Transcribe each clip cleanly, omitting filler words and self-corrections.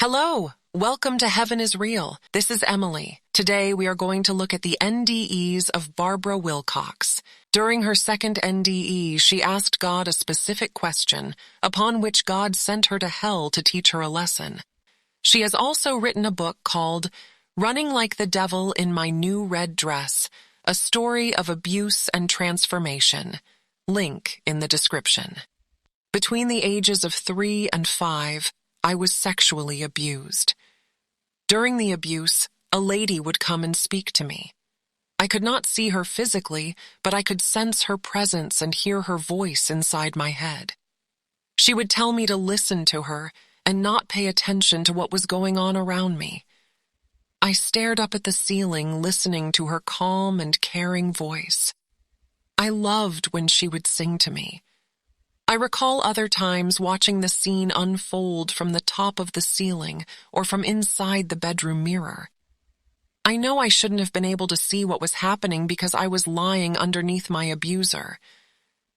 Hello, welcome to Heaven is Real. This is Emily. Today we are going to look at the NDEs of Barbara Wilcox. During her second NDE, she asked God a specific question, upon which God sent her to hell to teach her a lesson. She has also written a book called Running Like the Devil in My New Red Dress, a story of abuse and transformation. Link in the description. Between the ages of 3 and 5, I was sexually abused. During the abuse, a lady would come and speak to me. I could not see her physically, but I could sense her presence and hear her voice inside my head. She would tell me to listen to her and not pay attention to what was going on around me. I stared up at the ceiling, listening to her calm and caring voice. I loved when she would sing to me. I recall other times watching the scene unfold from the top of the ceiling or from inside the bedroom mirror. I know I shouldn't have been able to see what was happening because I was lying underneath my abuser.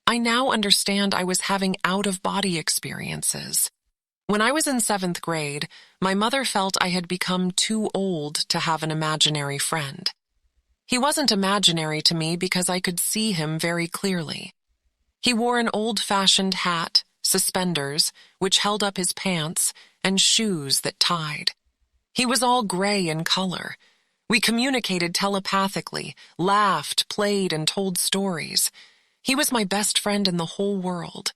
I now understand I was having out-of-body experiences. When I was in 7th grade, my mother felt I had become too old to have an imaginary friend. He wasn't imaginary to me because I could see him very clearly. He wore an old-fashioned hat, suspenders, which held up his pants, and shoes that tied. He was all gray in color. We communicated telepathically, laughed, played, and told stories. He was my best friend in the whole world.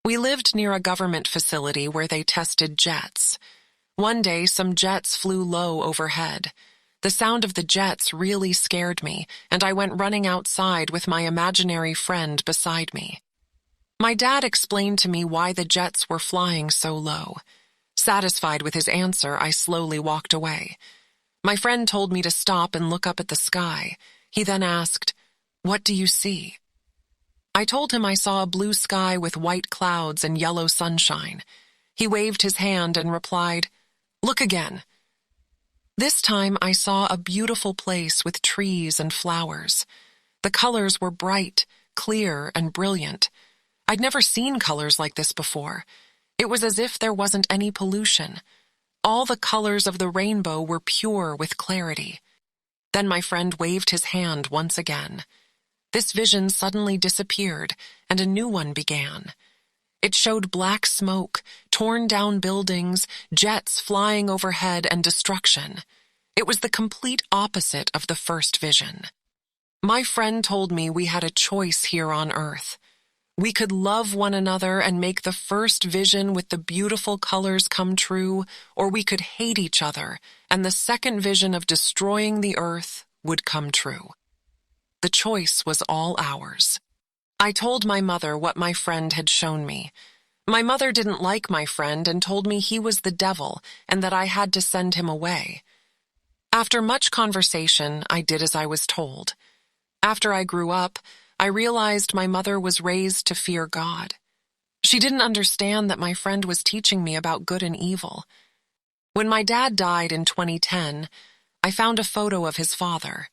We lived near a government facility where they tested jets. One day, some jets flew low overhead. The sound of the jets really scared me, and I went running outside with my imaginary friend beside me. My dad explained to me why the jets were flying so low. Satisfied with his answer, I slowly walked away. My friend told me to stop and look up at the sky. He then asked, "What do you see?" I told him I saw a blue sky with white clouds and yellow sunshine. He waved his hand and replied, "Look again." This time I saw a beautiful place with trees and flowers. The colors were bright, clear, and brilliant. I'd never seen colors like this before. It was as if there wasn't any pollution. All the colors of the rainbow were pure with clarity. Then my friend waved his hand once again. This vision suddenly disappeared, and a new one began. It showed black smoke, torn down buildings, jets flying overhead, and destruction. It was the complete opposite of the first vision. My friend told me we had a choice here on Earth. We could love one another and make the first vision with the beautiful colors come true, or we could hate each other, and the second vision of destroying the Earth would come true. The choice was all ours. I told my mother what my friend had shown me. My mother didn't like my friend and told me he was the devil and that I had to send him away. After much conversation, I did as I was told. After I grew up, I realized my mother was raised to fear God. She didn't understand that my friend was teaching me about good and evil. When my dad died in 2010, I found a photo of his father.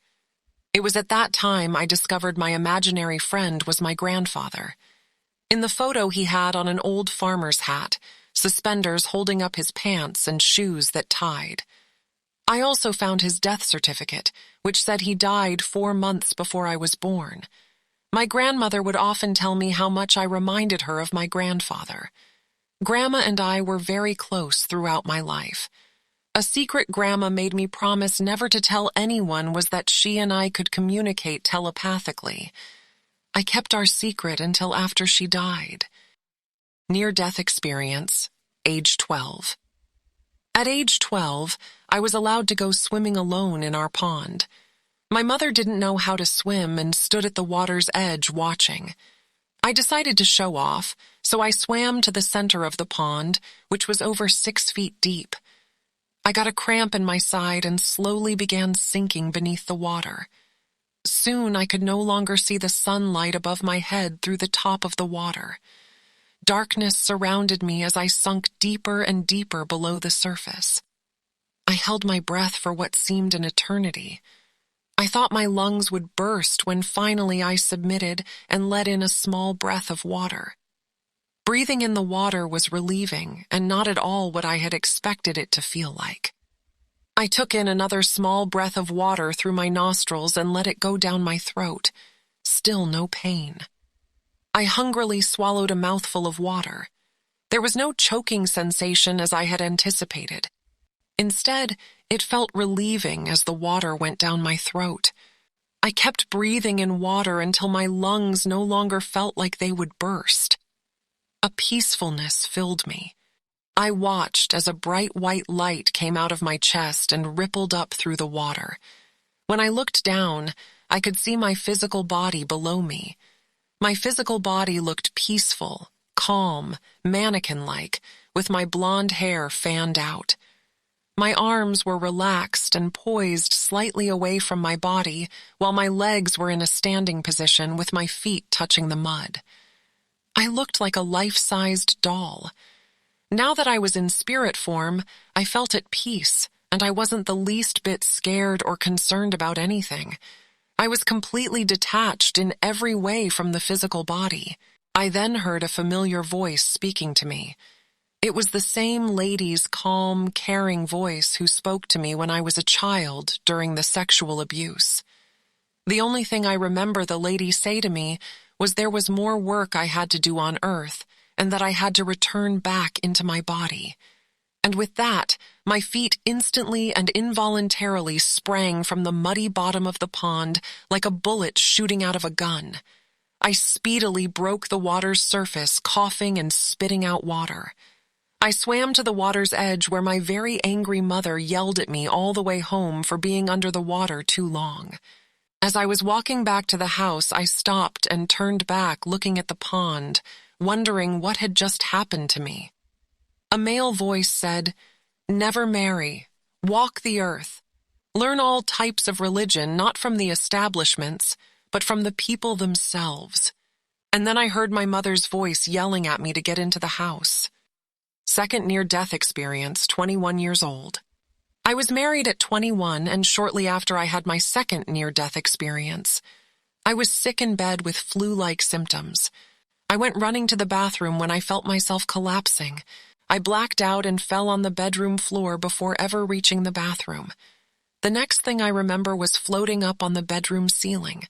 It was at that time I discovered my imaginary friend was my grandfather. In the photo he had on an old farmer's hat, suspenders holding up his pants and shoes that tied. I also found his death certificate, which said he died 4 months before I was born. My grandmother would often tell me how much I reminded her of my grandfather. Grandma and I were very close throughout my life. A secret Grandma made me promise never to tell anyone was that she and I could communicate telepathically. I kept our secret until after she died. Near-death experience, age 12. At age 12, I was allowed to go swimming alone in our pond. My mother didn't know how to swim and stood at the water's edge watching. I decided to show off, so I swam to the center of the pond, which was over 6 feet deep. I got a cramp in my side and slowly began sinking beneath the water. Soon I could no longer see the sunlight above my head through the top of the water. Darkness surrounded me as I sunk deeper and deeper below the surface. I held my breath for what seemed an eternity. I thought my lungs would burst when finally I submitted and let in a small breath of water. Breathing in the water was relieving and not at all what I had expected it to feel like. I took in another small breath of water through my nostrils and let it go down my throat. Still no pain. I hungrily swallowed a mouthful of water. There was no choking sensation as I had anticipated. Instead, it felt relieving as the water went down my throat. I kept breathing in water until my lungs no longer felt like they would burst. A peacefulness filled me. I watched as a bright white light came out of my chest and rippled up through the water. When I looked down, I could see my physical body below me. My physical body looked peaceful, calm, mannequin-like, with my blonde hair fanned out. My arms were relaxed and poised slightly away from my body, while my legs were in a standing position with my feet touching the mud. I looked like a life-sized doll. Now that I was in spirit form, I felt at peace, and I wasn't the least bit scared or concerned about anything. I was completely detached in every way from the physical body. I then heard a familiar voice speaking to me. It was the same lady's calm, caring voice who spoke to me when I was a child during the sexual abuse. The only thing I remember the lady say to me was there was more work I had to do on Earth, and that I had to return back into my body. And with that, my feet instantly and involuntarily sprang from the muddy bottom of the pond like a bullet shooting out of a gun. I speedily broke the water's surface, coughing and spitting out water. I swam to the water's edge where my very angry mother yelled at me all the way home for being under the water too long. As I was walking back to the house, I stopped and turned back looking at the pond, wondering what had just happened to me. A male voice said, "Never marry. Walk the earth. Learn all types of religion, not from the establishments, but from the people themselves." And then I heard my mother's voice yelling at me to get into the house. Second near-death experience, 21 years old. I was married at 21, and shortly after I had my second near-death experience. I was sick in bed with flu-like symptoms. I went running to the bathroom when I felt myself collapsing. I blacked out and fell on the bedroom floor before ever reaching the bathroom. The next thing I remember was floating up on the bedroom ceiling.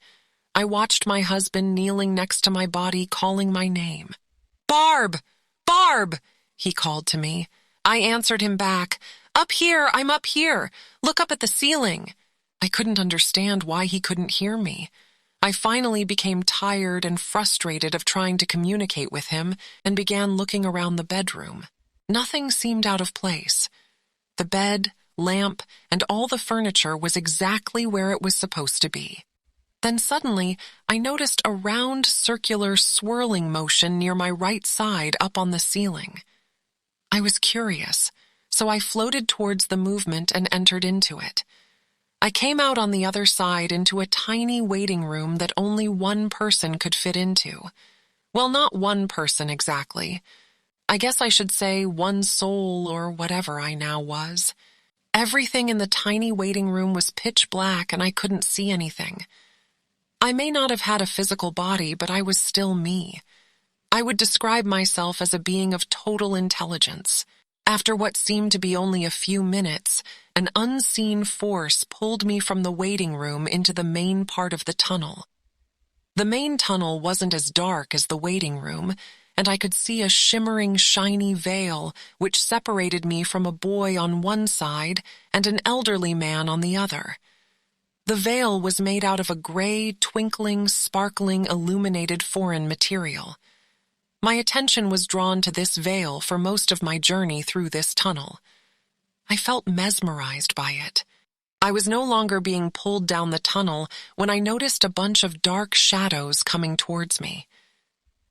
I watched my husband kneeling next to my body, calling my name. "Barb! Barb!" he called to me. I answered him back, "Up here, I'm up here. Look up at the ceiling." I couldn't understand why he couldn't hear me. I finally became tired and frustrated of trying to communicate with him and began looking around the bedroom. Nothing seemed out of place. The bed, lamp, and all the furniture was exactly where it was supposed to be. Then suddenly, I noticed a round, circular, swirling motion near my right side up on the ceiling. I was curious, so I floated towards the movement and entered into it. I came out on the other side into a tiny waiting room that only one person could fit into. Well, not one person exactly. I guess I should say one soul or whatever I now was. Everything in the tiny waiting room was pitch black and I couldn't see anything. I may not have had a physical body, but I was still me. I would describe myself as a being of total intelligence. After what seemed to be only a few minutes, an unseen force pulled me from the waiting room into the main part of the tunnel. The main tunnel wasn't as dark as the waiting room, and I could see a shimmering, shiny veil which separated me from a boy on one side and an elderly man on the other. The veil was made out of a gray, twinkling, sparkling, illuminated foreign material. My attention was drawn to this veil for most of my journey through this tunnel. I felt mesmerized by it. I was no longer being pulled down the tunnel when I noticed a bunch of dark shadows coming towards me.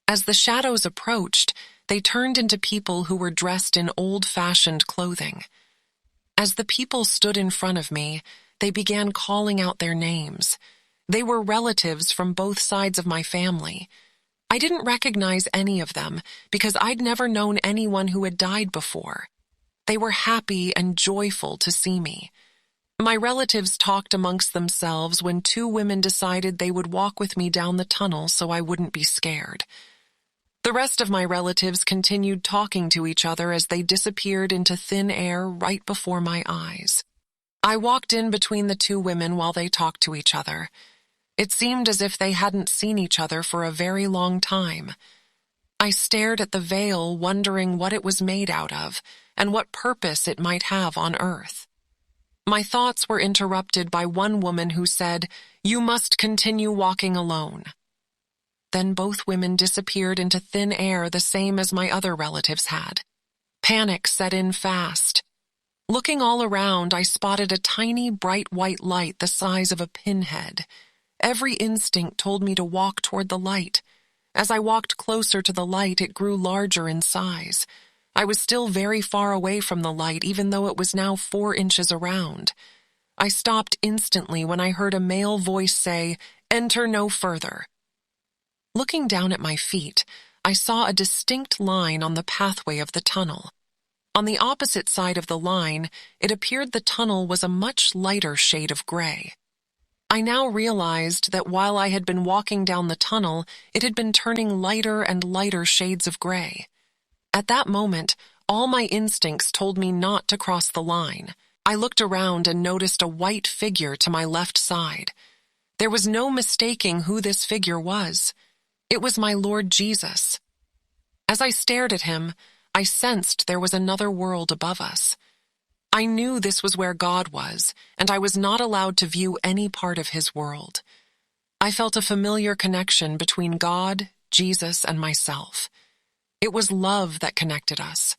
As the shadows approached, they turned into people who were dressed in old-fashioned clothing. As the people stood in front of me, they began calling out their names. They were relatives from both sides of my family. I didn't recognize any of them because I'd never known anyone who had died before. They were happy and joyful to see me. My relatives talked amongst themselves when two women decided they would walk with me down the tunnel so I wouldn't be scared. The rest of my relatives continued talking to each other as they disappeared into thin air right before my eyes. I walked in between the two women while they talked to each other. It seemed as if they hadn't seen each other for a very long time. I stared at the veil, wondering what it was made out of and what purpose it might have on earth. My thoughts were interrupted by one woman who said, "You must continue walking alone." Then both women disappeared into thin air, the same as my other relatives had. Panic set in fast. Looking all around, I spotted a tiny, bright white light the size of a pinhead. Every instinct told me to walk toward the light. As I walked closer to the light, it grew larger in size. I was still very far away from the light, even though it was now 4 inches around. I stopped instantly when I heard a male voice say, "Enter no further." Looking down at my feet, I saw a distinct line on the pathway of the tunnel. On the opposite side of the line, it appeared the tunnel was a much lighter shade of gray. I now realized that while I had been walking down the tunnel, it had been turning lighter and lighter shades of gray. At that moment, all my instincts told me not to cross the line. I looked around and noticed a white figure to my left side. There was no mistaking who this figure was. It was my Lord Jesus. As I stared at him, I sensed there was another world above us. I knew this was where God was, and I was not allowed to view any part of his world. I felt a familiar connection between God, Jesus, and myself. It was love that connected us.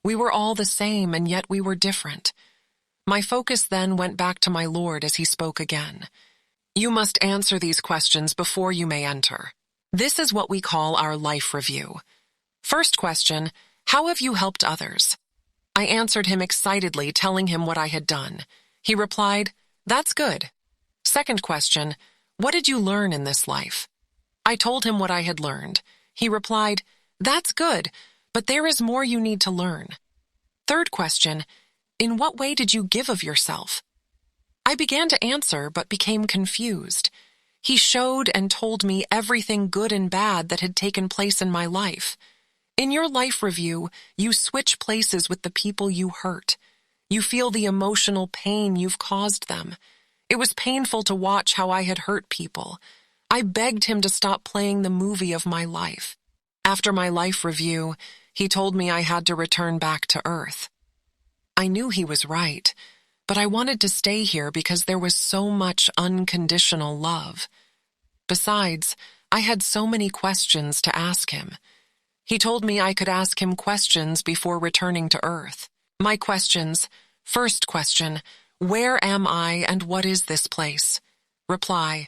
We were all the same, and yet we were different. My focus then went back to my Lord as he spoke again. "You must answer these questions before you may enter. This is what we call our life review. First question, how have you helped others?" I answered him excitedly, telling him what I had done. He replied, "That's good." Second question, "What did you learn in this life?" I told him what I had learned. He replied, "That's good, but there is more you need to learn." Third question, "In what way did you give of yourself?" I began to answer, but became confused. He showed and told me everything good and bad that had taken place in my life. In your life review, you switch places with the people you hurt. You feel the emotional pain you've caused them. It was painful to watch how I had hurt people. I begged him to stop playing the movie of my life. After my life review, he told me I had to return back to Earth. I knew he was right, but I wanted to stay here because there was so much unconditional love. Besides, I had so many questions to ask him. He told me I could ask him questions before returning to Earth. My questions: first question, where am I and what is this place? Reply: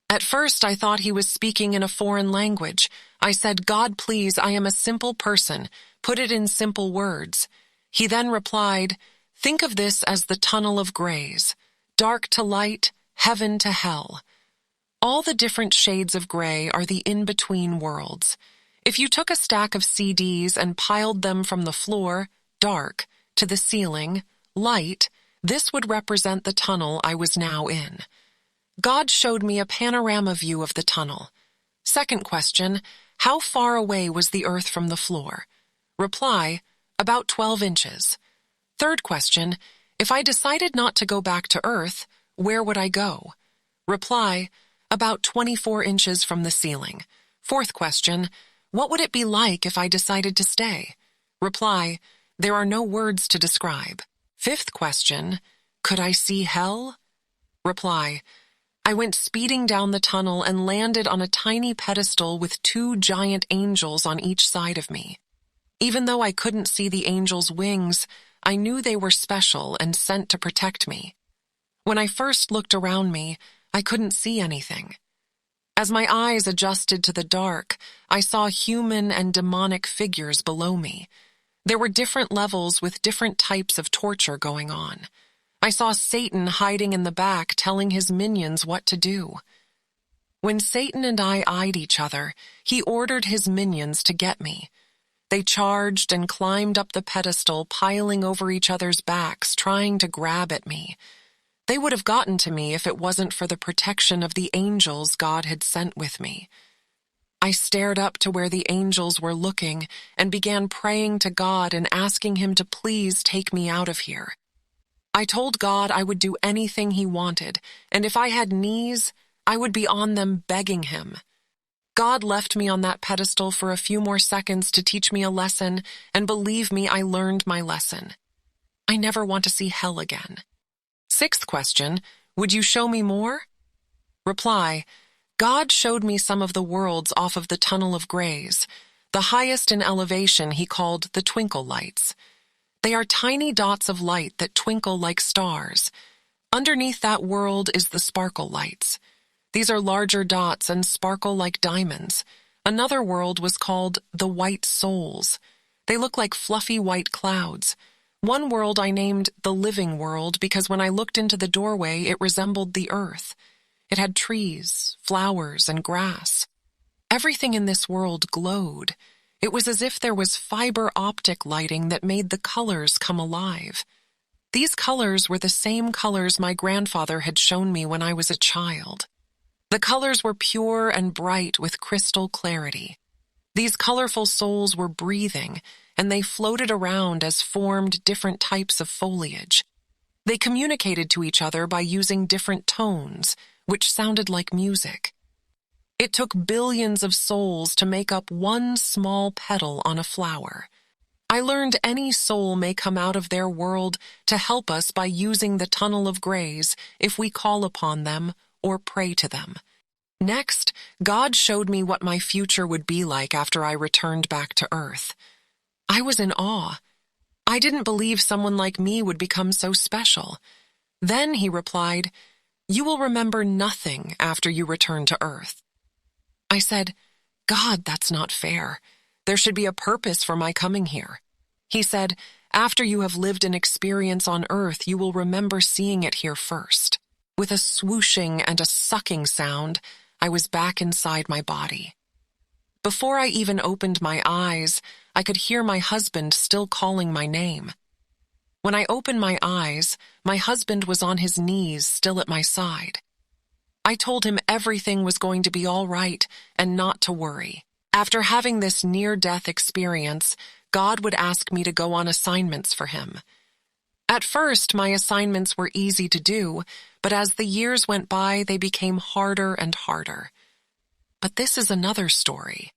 at first I thought he was speaking in a foreign language. I said, "God, please, I am a simple person. Put it in simple words." He then replied, "Think of this as the tunnel of grays, dark to light, heaven to hell. All the different shades of gray are the in-between worlds. If you took a stack of CDs and piled them from the floor, dark, to the ceiling, light, this would represent the tunnel I was now in." God showed me a panorama view of the tunnel. Second question, how far away was the earth from the floor? Reply, about 12 inches. Third question, if I decided not to go back to Earth, where would I go? Reply, about 24 inches from the ceiling. Fourth question, what would it be like if I decided to stay? Reply, there are no words to describe. Fifth question, could I see hell? Reply, I went speeding down the tunnel and landed on a tiny pedestal with 2 giant angels on each side of me. Even though I couldn't see the angels' wings, I knew they were special and sent to protect me. When I first looked around me, I couldn't see anything. As my eyes adjusted to the dark, I saw human and demonic figures below me. There were different levels with different types of torture going on. I saw Satan hiding in the back telling his minions what to do. When Satan and I eyed each other, he ordered his minions to get me. They charged and climbed up the pedestal, piling over each other's backs, trying to grab at me. They would have gotten to me if it wasn't for the protection of the angels God had sent with me. I stared up to where the angels were looking and began praying to God and asking him to please take me out of here. I told God I would do anything he wanted, and if I had knees, I would be on them begging him. God left me on that pedestal for a few more seconds to teach me a lesson, and believe me, I learned my lesson. I never want to see hell again. Sixth question, would you show me more? Reply, God showed me some of the worlds off of the Tunnel of Grays. The highest in elevation he called the twinkle lights. They are tiny dots of light that twinkle like stars. Underneath that world is the sparkle lights. These are larger dots and sparkle like diamonds. Another world was called the white souls. They look like fluffy white clouds. One world I named the living world because when I looked into the doorway, it resembled the earth. It had trees, flowers, and grass. Everything in this world glowed. It was as if there was fiber optic lighting that made the colors come alive. These colors were the same colors my grandfather had shown me when I was a child. The colors were pure and bright with crystal clarity. These colorful souls were breathing, and they floated around as formed different types of foliage. They communicated to each other by using different tones, which sounded like music. It took billions of souls to make up one small petal on a flower. I learned any soul may come out of their world to help us by using the Tunnel of Grays if we call upon them or pray to them. Next, God showed me what my future would be like after I returned back to Earth. I was in awe. I didn't believe someone like me would become so special. Then he replied, "You will remember nothing after you return to Earth." I said, "God, that's not fair. There should be a purpose for my coming here." He said, "After you have lived an experience on Earth, you will remember seeing it here first." With a swooshing and a sucking sound, I was back inside my body. Before I even opened my eyes, I could hear my husband still calling my name. When I opened my eyes, my husband was on his knees, still at my side. I told him everything was going to be all right and not to worry. After having this near-death experience, God would ask me to go on assignments for him. At first, my assignments were easy to do, but as the years went by, they became harder and harder. But this is another story.